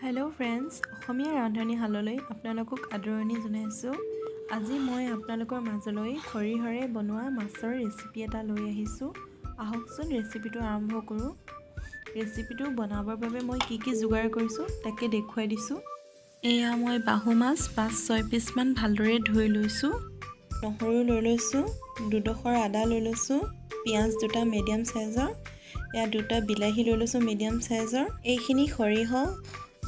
Hello' friends, অসমীয়া ৰান্ধনীশাললৈ আপোনালোকক আদৰণি জনাইছোঁ। আজি মই আপোনালোকৰ মাজলৈ সৰিয়হৰে বনোৱা মাছৰ ৰেচিপি এটা লৈ আহিছোঁ। আহকচোন ৰেচিপিটো আৰম্ভ কৰোঁ। ৰেচিপিটো বনাবৰ বাবে মই কি যোগাৰ কৰিছোঁ তাকে দেখুৱাই দিছোঁ। এয়া মই বাহু মাছ 5-6 পিচমান ভালদৰে ধুই লৈছোঁ। নহৰু লৈ লৈছোঁ, 2ডোখৰ আদা লৈ লৈছোঁ, পিঁয়াজ 2টা মিডিয়াম চাইজৰ, এয়া 2টা বিলাহী লৈ লৈছোঁ মিডিয়াম চাইজৰ। এইখিনি সৰিয়হ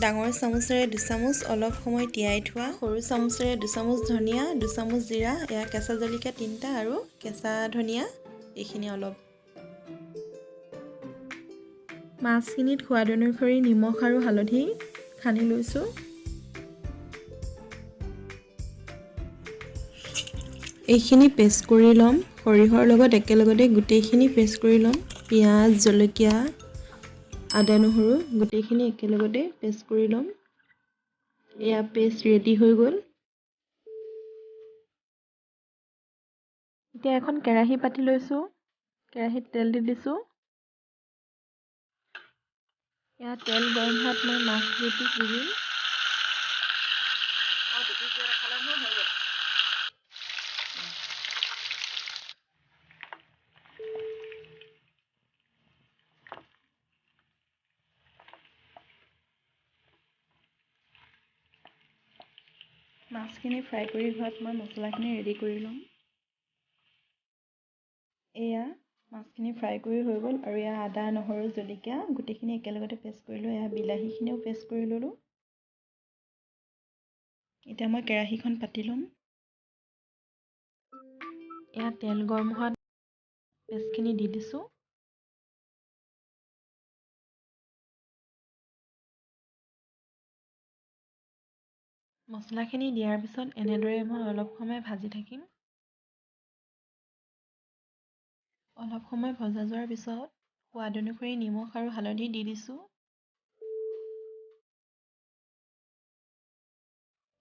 ডাঙৰ চামুচেৰে 2 চামুচ অলপ সময় তিয়াই থোৱা, সৰু চামুচেৰে 2 চামুচ ধনিয়া, 2 চামুচ জিৰা, এয়া কেঁচা জলকীয়া 3টা আৰু কেঁচা ধনিয়া এইখিনি অলপ। মাছখিনিত সোৱাদ অনুসৰি নিমখ আৰু হালধি সানি লৈছোঁ। এইখিনি পেষ্ট কৰি ল'ম, সৰিয়হৰ লগত একেলগতে গোটেইখিনি পেষ্ট কৰি ল'ম। পিঁয়াজ, জলকীয়া, আদা নহৰু গোটেইখিনি একেলগতে পেষ্ট কৰি ল'ম। এয়া পেষ্ট ৰেডি হৈ গ'ল। এতিয়া এখন কেৰাহী পাতি লৈছোঁ, কেৰাহীত তেল দি দিছোঁ। এয়া তেল গৰম হোৱাত মই মাছ কেইপিচ দি দিম। মাছখিনি ফ্ৰাই কৰি হোৱাত মই মছলাখিনি ৰেডি কৰি ল'ম। এয়া মাছখিনি ফ্ৰাই কৰি হৈ গ'ল আৰু এয়া আদা, নহৰু, জলকীয়া গোটেইখিনি একেলগতে পেষ্ট কৰিলোঁ। এয়া বিলাহীখিনিও পেষ্ট কৰি ল'লোঁ। এতিয়া মই কেৰাহীখন পাতি ল'ম। এয়া তেল গৰম হোৱাত পেষ্টখিনি দি দিছোঁ। মছলাখিনি দিয়াৰ পিছত এনেদৰে মই অলপ সময় ভাজি থাকিম। অলপ সময় ভজা যোৱাৰ পিছত সোৱাদ অনুসৰি নিমখ আৰু হালধি দি দিছোঁ।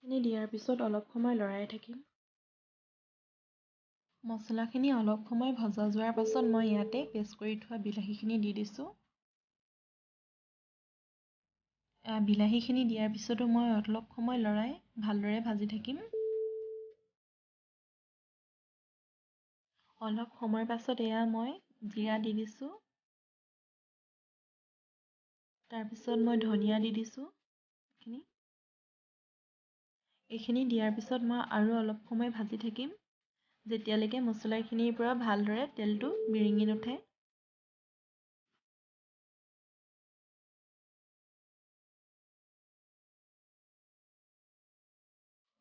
দিয়াৰ পিছত অলপ সময় লৰাই থাকিম। মছলাখিনি অলপ সময় ভজা যোৱাৰ পাছত মই ইয়াতে পেষ্ট কৰি থোৱা বিলাহীখিনি দি দিছোঁ। বিলাহীখিনি দিয়াৰ পিছতো মই অলপ সময় লৰাই ভালদৰে ভাজি থাকিম। অলপ সময়ৰ পাছত এয়া মই জিৰা দি দিছোঁ। তাৰপিছত মই ধনিয়া দি দিছোঁ। এইখিনি দিয়াৰ পিছত মই আৰু অলপ সময় ভাজি থাকিম, যেতিয়ালৈকে মছলাখিনিৰ পৰা ভালদৰে তেলটো বিৰিঙি নুঠে।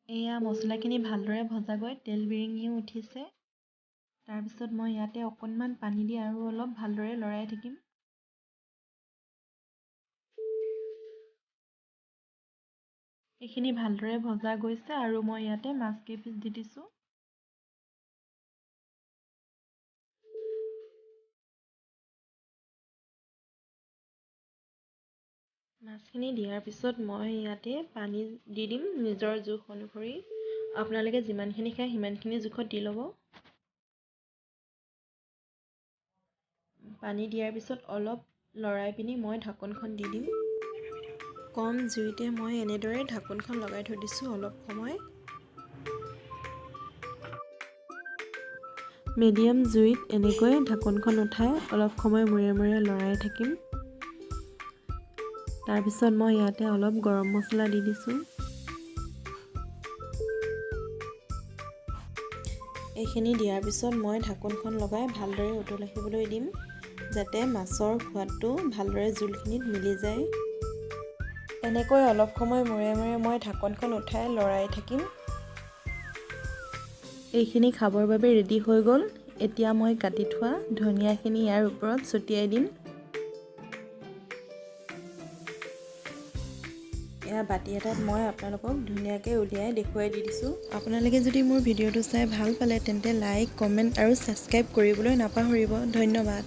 এয়া মছলাখিনি ভালদৰে ভজা গৈ তেল বিৰিঙিও উঠিছে। তাৰপিছত মই ইয়াতে অকণমান পানী দি আৰু অলপ ভালদৰে লৰাই থাকিম। এইখিনি ভালদৰে ভজা গৈছে আৰু মই ইয়াতে মাছ কেইপিচ দি দিছোঁ। মাছখিনি দিয়াৰ পিছত মই ইয়াতে পানী দি দিম নিজৰ জোখ অনুসৰি। আপোনালোকে যিমানখিনি খায় সিমানখিনি জোখত দি ল'ব। পানী দিয়াৰ পিছত অলপ লৰাই পিনি মই ঢাকোনখন দি দিম। কম জুইতে মই এনেদৰে ঢাকোনখন লগাই থৈ দিছোঁ অলপ সময়। মিডিয়াম জুইত এনেকৈ ঢাকোনখন উঠাই অলপ সময় মূৰে মূৰে লৰাই থাকিম। তাৰপিছত মই ইয়াতে অলপ গৰম মছলা দি দিছোঁ। এইখিনি দিয়াৰ পিছত মই ঢাকোনখন লগাই ভালদৰে উতল আহিবলৈ দিম, যাতে মাছৰ সোৱাদটো ভালদৰে জোলখিনিত মিলি যায়। এনেকৈ অলপ সময় মূৰে মূৰে মই ঢাকোনখন উঠাই লৰাই থাকিম। এইখিনি খাবৰ বাবে ৰেডি হৈ গ'ল। এতিয়া মই কাটি থোৱা ধনিয়াখিনি ইয়াৰ ওপৰত ছটিয়াই দিম। এয়া বাতি এটাত মই আপোনালোকক ধুনীয়াকৈ উলিয়াই দেখুৱাই দি দিছোঁ। আপোনালোকে যদি মোৰ ভিডিঅ'টো চাই ভাল পালে তেন্তে লাইক, কমেণ্ট আৰু ছাবস্ক্ৰাইব কৰিবলৈ নাপাহৰিব। ধন্যবাদ।